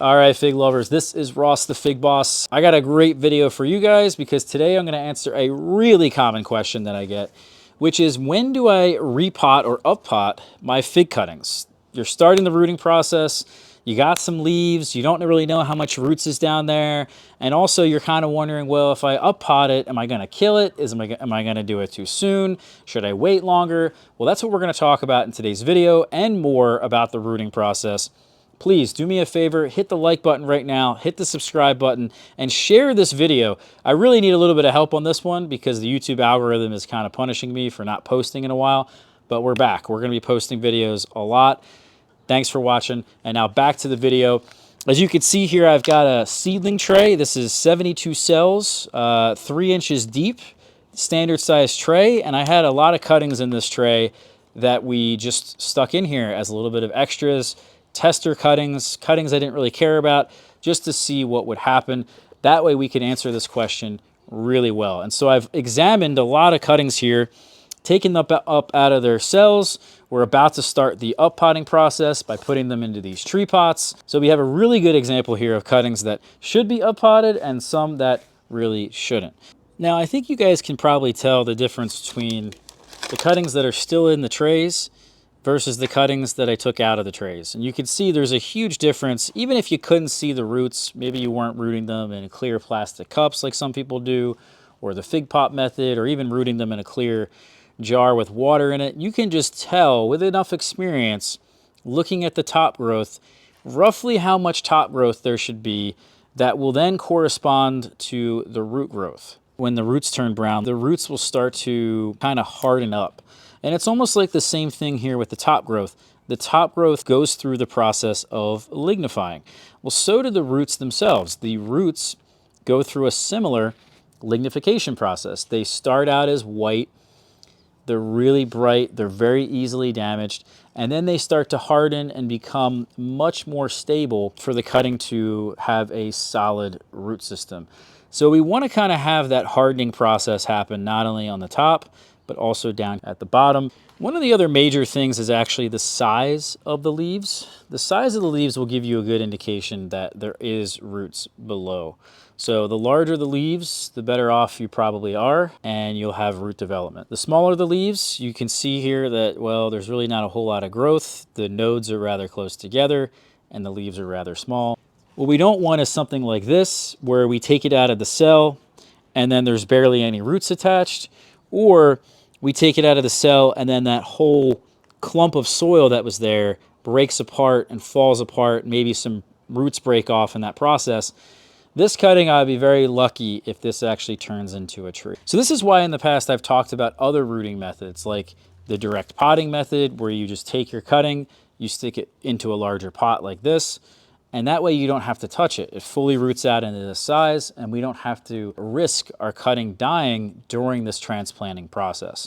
All right, fig lovers, this is Ross the Fig Boss. I got a great video for you guys because today I'm going to answer a really common question that I get, which is when do I repot or uppot my fig cuttings? You're starting the rooting process, you got some leaves, you don't really know how much roots is down there, and also you're kind of wondering, well, if I uppot it, am I going to kill it? Am I going to do it too soon? Should I wait longer? Well, that's what we're going to talk about in today's video and more about the rooting process. Please do me a favor, hit the like button right now, hit the subscribe button, and share this video. I really need a little bit of help on this one because the YouTube algorithm is kind of punishing me for not posting in a while, but we're back. We're going to be posting videos a lot. Thanks for watching, and now back to the video. As you can see here, I've got a seedling tray. This is 72 cells, 3 inches deep, standard size tray, and I had a lot of cuttings in this tray that we just stuck in here as a little bit of extras. Tester cuttings I didn't really care about, just to see what would happen. That way we could answer this question really well. And so I've examined a lot of cuttings here, taken them up out of their cells. We're about to start the uppotting process by putting them into these tree pots. So we have a really good example here of cuttings that should be uppotted and some that really shouldn't. Now I think you guys can probably tell the difference between the cuttings that are still in the trays versus the cuttings that I took out of the trays. And you can see there's a huge difference. Even if you couldn't see the roots, maybe you weren't rooting them in clear plastic cups like some people do, or the fig pot method, or even rooting them in a clear jar with water in it, you can just tell with enough experience, looking at the top growth, roughly how much top growth there should be that will then correspond to the root growth. When the roots turn brown, the roots will start to kind of harden up. And it's almost like the same thing here with the top growth. The top growth goes through the process of lignifying. Well, so do the roots themselves. The roots go through a similar lignification process. They start out as white, they're really bright, they're very easily damaged, and then they start to harden and become much more stable for the cutting to have a solid root system. So we want to kind of have that hardening process happen not only on the top, but also down at the bottom. One of the other major things is actually the size of the leaves. The size of the leaves will give you a good indication that there is roots below. So the larger the leaves, the better off you probably are, and you'll have root development. The smaller the leaves, you can see here that, well, there's really not a whole lot of growth. The nodes are rather close together, and the leaves are rather small. What we don't want is something like this, where we take it out of the cell, and then there's barely any roots attached, or we take it out of the cell and then that whole clump of soil that was there breaks apart and falls apart. Maybe some roots break off in that process. This cutting, I'd be very lucky if this actually turns into a tree. So this is why in the past I've talked about other rooting methods like the direct potting method, where you just take your cutting, you stick it into a larger pot like this, and that way you don't have to touch it. It fully roots out into this size, and we don't have to risk our cutting dying during this transplanting process.